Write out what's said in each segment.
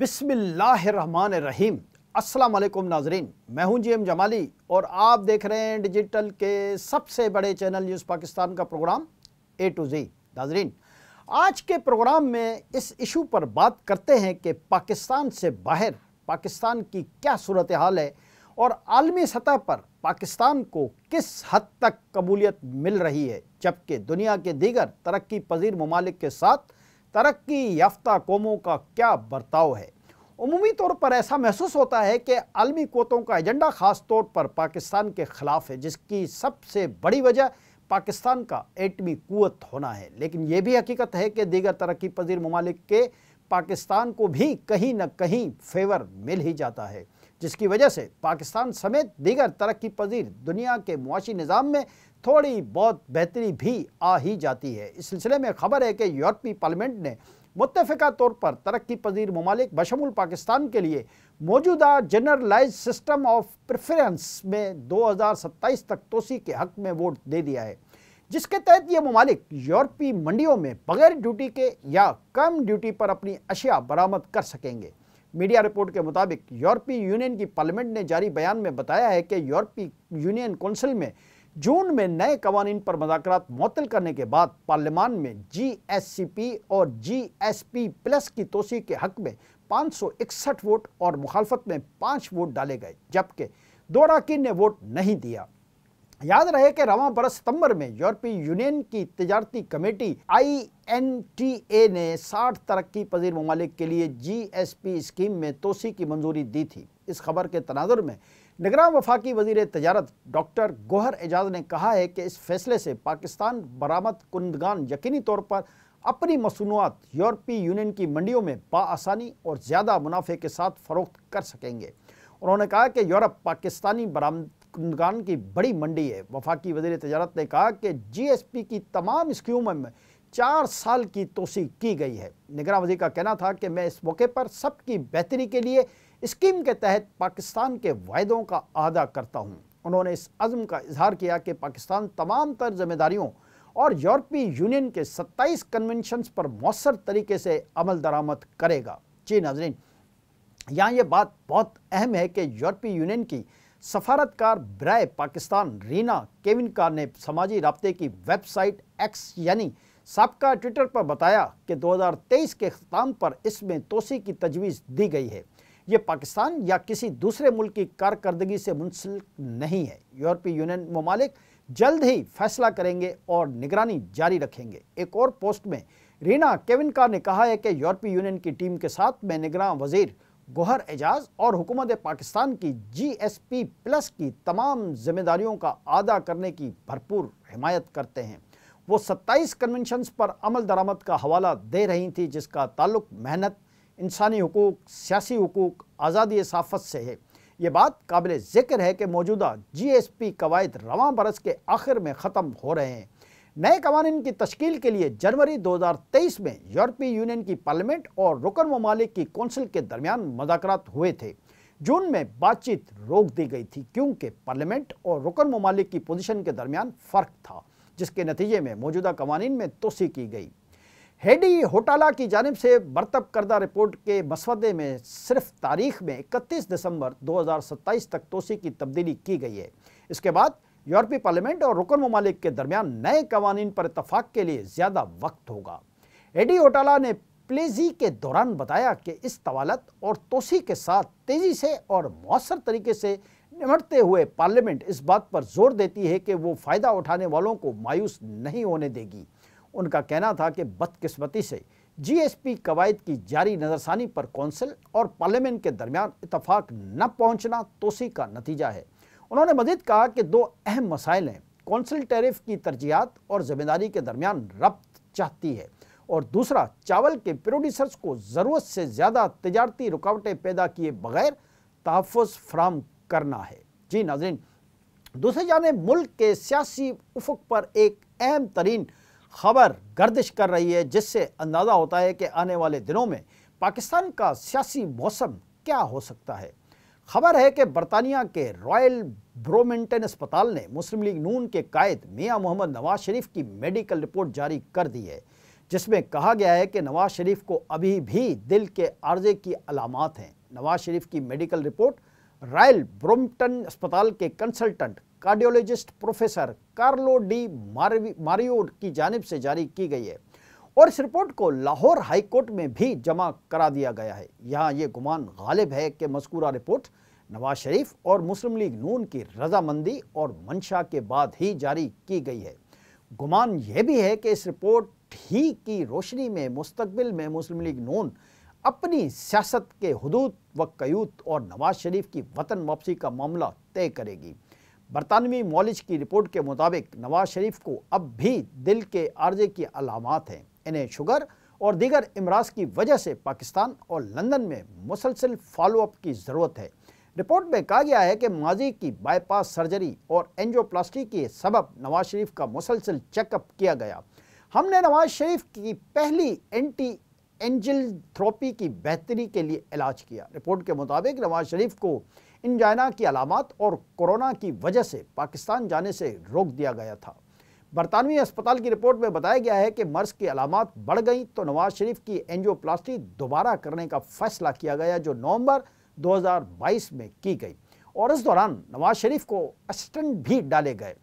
बिस्मिल्लाहिर्रहमानिर्रहीम। अस्सलाम वालेकुम नाजरीन, मैं हूं जी एम जमाली और आप देख रहे हैं डिजिटल के सबसे बड़े चैनल न्यूज़ पाकिस्तान का प्रोग्राम ए टू जी। नाजरीन, आज के प्रोग्राम में इस इशू पर बात करते हैं कि पाकिस्तान से बाहर पाकिस्तान की क्या सूरत हाल है और आलमी सतह पर पाकिस्तान को किस हद तक कबूलियत मिल रही है, जबकि दुनिया के दीगर तरक्की पजीर ममालिक के साथ तरक्की याफ्ता कौमों का क्या बर्ताव है। उमूमी तौर पर ऐसा महसूस होता है कि आलमी क़ुव्वतों का एजेंडा ख़ास तौर पर पाकिस्तान के ख़िलाफ़ है, जिसकी सबसे बड़ी वजह पाकिस्तान का एटमी क़ुव्वत होना है। लेकिन ये भी हकीकत है कि दीगर तरक्की पजीर ममालिक के पाकिस्तान को भी कहीं न कहीं फेवर मिल ही जाता है, जिसकी वजह से पाकिस्तान समेत दीगर तरक्की पजीर दुनिया के मुआशी निज़ाम में थोड़ी बहुत बेहतरी भी आ ही जाती है। इस सिलसिले में खबर है कि यूरोपीय पार्लियामेंट ने मुत्तफ़िका तौर पर तरक्की पजीर ममालिक बशमुल पाकिस्तान के लिए मौजूदा जनरलाइज सिस्टम ऑफ प्रेफरेंस में 2027 तक तोसी के हक़ में वोट दे दिया है, जिसके तहत ये ममालिक यूरोपीय मंडियों में बगैर ड्यूटी के या कम ड्यूटी पर अपनी अशिया बरामद कर सकेंगे। मीडिया रिपोर्ट के मुताबिक यूरोपीय यूनियन की पार्लियामेंट ने जारी बयान में बताया है कि यूरोपीय यूनियन कौंसिल में जून में नए कवानीन पर मुज़ाकरात मुअत्तल करने के बाद पार्लियामान में GSCP और GSP प्लस की तोसी के हक़ में 561 वोट और मुखालफत में 5 वोट डाले गए, जबकि 2 अरकान ने वोट नहीं दिया। याद रहे कि रवां बरस सितंबर में यूरोपीय यूनियन की तजारती कमेटी INTA ने 60 तरक्की पजीर ममालिक के लिए GSP स्कीम में तोसी की मंजूरी दी थी। इस खबर के तनाजुर में निगरान वफाकी वज़ीर तजारत डॉक्टर गोहर एजाज ने कहा है कि इस फैसले से पाकिस्तान बरामद कुंदगान यकीनी तौर पर अपनी मसनूआत यूरोपीय यूनियन की मंडियों में बाआसानी और ज़्यादा मुनाफे के साथ फ़रोख्त कर सकेंगे। उन्होंने कहा कि यूरोप पाकिस्तानी बरामद कुंदगान की बड़ी मंडी है। वफाकी वज़ीर तजारत ने कहा कि GSP की तमाम स्कीमों में 4 साल की तोसी की गई है। निगरान वज़ीर का कहना था कि मैं इस मौके पर सबकी बेहतरी के लिए स्कीम के तहत पाकिस्तान के वायदों का अदा करता हूँ। उन्होंने इस अज़्म का इजहार किया कि पाकिस्तान तमाम तर ज़िम्मेदारियों और यूरोपीय यूनियन के 27 कन्वेंशंस पर मौसर तरीके से अमल दरामद करेगा। जी नाज़रीन, यहाँ ये बात बहुत अहम है कि यूरोपीय यूनियन की सफारतकार बराए पाकिस्तान रीना केविनकार ने समाजी राब्ते की वेबसाइट X यानी साबका ट्विटर पर बताया कि 2023 के अख्ताम पर इसमें तोसी की तजवीज़ दी गई है। ये पाकिस्तान या किसी दूसरे मुल्क की कारकर्दगी से मुंसलिक नहीं है। यूरोपीय यूनियन ममालिक जल्द ही फैसला करेंगे और निगरानी जारी रखेंगे। एक और पोस्ट में रीना केविनकार ने कहा है कि यूरोपीय यूनियन की टीम के साथ में निगरान वज़ीर गोहर एजाज और हुकूमत पाकिस्तान की GSP प्लस की तमाम जिम्मेदारियों का अदा करने की भरपूर हिमायत करते हैं। वो 27 कन्वेंशंस पर अमल दरामद का हवाला दे रही थी, जिसका ताल्लुक मेहनत, इंसानी हुकूक, सियासी हुकूक, आज़ादी सहाफ़त से है। ये बात काबिल ज़िक्र है कि मौजूदा GSP कवायद रवां बरस के आखिर में ख़त्म हो रहे हैं। नए कवानीन की तश्कील के लिए जनवरी 2023 में यूरोपीय यूनियन की पार्लियामेंट और रुकन ममालिक की कौंसिल के दरमियान मुज़ाकरात हुए थे। जून में बातचीत रोक दी गई थी क्योंकि पार्लियामेंट और रुकन ममालिक की पोजीशन के दरमियान फ़र्क था, जिसके नतीजे में मौजूदा कवानीन में तोसी की गई। हेडी होटाला की जानिब से बरतब करदा रिपोर्ट के मसवदे में सिर्फ तारीख में 31 दिसंबर 2027 तक तोसी की तब्दीली की गई है। इसके बाद यूरोपीय पार्लियामेंट और रुकन ममालिक के दरमियान नए कवानीन पर इत्तफाक के लिए ज़्यादा वक्त होगा। हेडी होटाला ने प्लेजी के दौरान बताया कि इस तवालत और तोसी के साथ तेज़ी से और मौसर तरीके से निमटते हुए पार्लियामेंट इस बात पर जोर देती है कि वो फ़ायदा उठाने वालों को मायूस नहीं होने देगी। उनका कहना था कि बदकिस्मती से GSP कवायद की जारी नज़रसानी पर कौंसिल और पार्लियामेंट के दरमियान इत्तफाक न पहुँचना तोसी का नतीजा है। उन्होंने मज़ीद कहा कि 2 अहम मसाइल हैं। कौंसिल टैरिफ की तरजीहात और ज़िम्मेदारी के दरमियान रब्त चाहती है और दूसरा चावल के प्रोड्यूसर्स को ज़रूरत से ज़्यादा तजारती रुकावटें पैदा किए बगैर तहफ़्फ़ुज़ फराहम करना है। जी नाज़रीन, दूसरी जानिब मुल्क के सियासी उफ़ुक़ पर एक अहम तरीन खबर गर्दिश कर रही है, जिससे अंदाज़ा होता है कि आने वाले दिनों में पाकिस्तान का सियासी मौसम क्या हो सकता है। खबर है कि बरतानिया के रॉयल ब्रोमेंटन अस्पताल ने मुस्लिम लीग नून के कायद मियां मोहम्मद नवाज शरीफ की मेडिकल रिपोर्ट जारी कर दी है, जिसमें कहा गया है कि नवाज शरीफ को अभी भी दिल के आर्जे की अलामात हैं। नवाज शरीफ की मेडिकल रिपोर्ट रॉयल ब्रॉम्पटन अस्पताल के consultant cardiologist professor Carlo D Mario की जानिब से जारी की गई है और इस रिपोर्ट को लाहौर हाई कोर्ट में भी जमा करा दिया गया है। यहाँ ये गुमान गालिब है कि मज़कूरा रिपोर्ट नवाज शरीफ और मुस्लिम लीग नून की रजामंदी और मंशा के बाद ही जारी की गई है। गुमान यह भी है कि इस रिपोर्ट ही की रोशनी में मुस्तकबिल में मुस्लिम लीग नून अपनी सियासत के हुदूद व कयूत और नवाज शरीफ की वतन वापसी का मामला तय करेगी। बरतानवी मौलिज की रिपोर्ट के मुताबिक नवाज शरीफ को अब भी दिल के आर्जे की अलामात हैं। इन्हें शुगर और दीगर इमराज की वजह से पाकिस्तान और लंदन में मुसलसल फॉलोअप की ज़रूरत है। रिपोर्ट में कहा गया है कि माजी की बाईपास सर्जरी और एंजियोप्लास्टी के सबब नवाज शरीफ का मुसलसल चेकअप किया गया। हमने नवाज शरीफ की पहली एंटी एंजियोथेरेपी की बेहतरी के लिए इलाज किया। रिपोर्ट के मुताबिक नवाज शरीफ को इंजाइना की अलामात और कोरोना की वजह से पाकिस्तान जाने से रोक दिया गया था। बरतानवी अस्पताल की रिपोर्ट में बताया गया है कि मर्ज की अलामात बढ़ गई तो नवाज शरीफ की एंजियोप्लास्टी दोबारा करने का फैसला किया गया, जो नवंबर 2022 में की गई और इस दौरान नवाज शरीफ को स्टेंट भी डाले गए।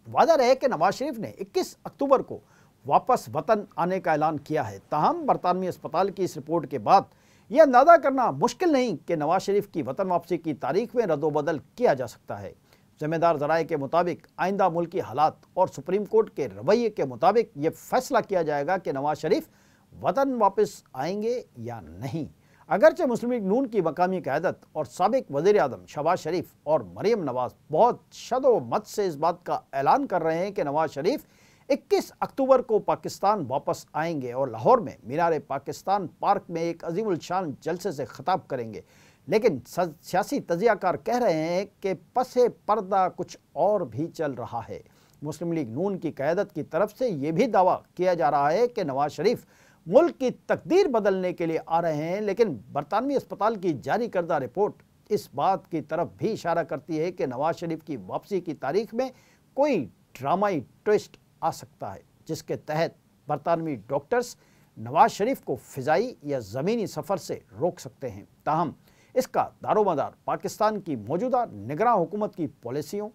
वादा रहे कि नवाज शरीफ ने 21 अक्टूबर को वापस वतन आने का ऐलान किया है। ताहम बरतानवी अस्पताल की इस रिपोर्ट के बाद यह अंदाजा करना मुश्किल नहीं कि नवाज शरीफ की वतन वापसी की तारीख में रद्दोबदल किया जा सकता है। ज़िम्मेदार ज़राए के मुताबिक आइंदा मुल्की हालात और सुप्रीम कोर्ट के रवैये के मुताबिक ये फैसला किया जाएगा कि नवाज शरीफ वतन वापस आएंगे या नहीं। अगरचे मुस्लिम लीग नून की मकामी क़यादत और साबिक वज़ीर आज़म शहबाज शरीफ और मरियम नवाज बहुत शदोमत से इस बात का ऐलान कर रहे हैं कि नवाज शरीफ 21 अक्टूबर को पाकिस्तान वापस आएंगे और लाहौर में मीनार पाकिस्तान पार्क में एक अजीमुल शान जलसे से खिताब करेंगे, लेकिन सियासी तजियाकार कह रहे हैं कि पसे पर्दा कुछ और भी चल रहा है। मुस्लिम लीग नून की क़यादत की तरफ से ये भी दावा किया जा रहा है कि नवाज शरीफ मुल्क की तकदीर बदलने के लिए आ रहे हैं, लेकिन बरतानवी अस्पताल की जारी करदा रिपोर्ट इस बात की तरफ भी इशारा करती है कि नवाज शरीफ की वापसी की तारीख में कोई ड्रामाई ट्विस्ट आ सकता है, जिसके तहत बरतानवी डॉक्टर्स नवाज शरीफ को फ़िज़ाई या ज़मीनी सफ़र से रोक सकते हैं। ताहम इसका दारोमदार पाकिस्तान की मौजूदा निगरान हुकूमत की पॉलिसियों,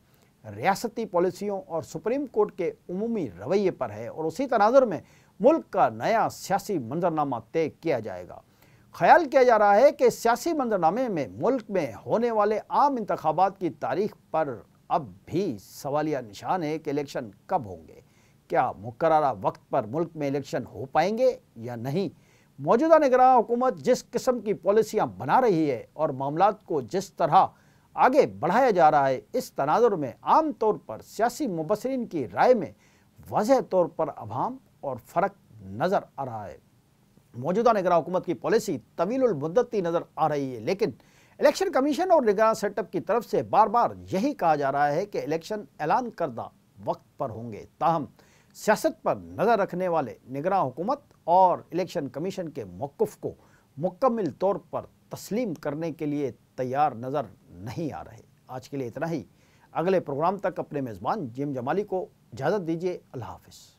रियासती पॉलिसियों और सुप्रीम कोर्ट के उमूमी रवैये पर है और उसी तनाजुर में मुल्क का नया सियासी मंजरनामा तय किया जाएगा। ख्याल किया जा रहा है कि सियासी मंजरनामे में मुल्क में होने वाले आम इंतखाबात की तारीख पर अब भी सवालिया निशान है कि इलेक्शन कब होंगे। क्या मुकर्ररा वक्त पर मुल्क में इलेक्शन हो पाएंगे या नहीं। मौजूदा निगरान हुकूमत जिस किस्म की पॉलिसियाँ बना रही है और मामलात को जिस तरह आगे बढ़ाया जा रहा है, इस तनाजुर में आम तौर पर सियासी मुबस्सिरीन की राय में वाज़ेह तौर पर अभाम और फ़र्क नज़र आ रहा है। मौजूदा निगरान हुकूमत की पॉलिसी तवीलुल मुद्दती नज़र आ रही है, लेकिन इलेक्शन कमीशन और निगरान सेटअप की तरफ से बार बार यही कहा जा रहा है कि इलेक्शन ऐलान करदा वक्त पर होंगे। ताहम सियासत पर नज़र रखने वाले निगरान हुकूमत और इलेक्शन कमीशन के मौक़िफ़ को मुकम्मल तौर पर तस्लीम करने के लिए तैयार नज़र नहीं आ रहे। आज के लिए इतना ही। अगले प्रोग्राम तक अपने मेज़बान जिम जमाली को इजाज़त दीजिए। अल्लाह हाफ़िज़।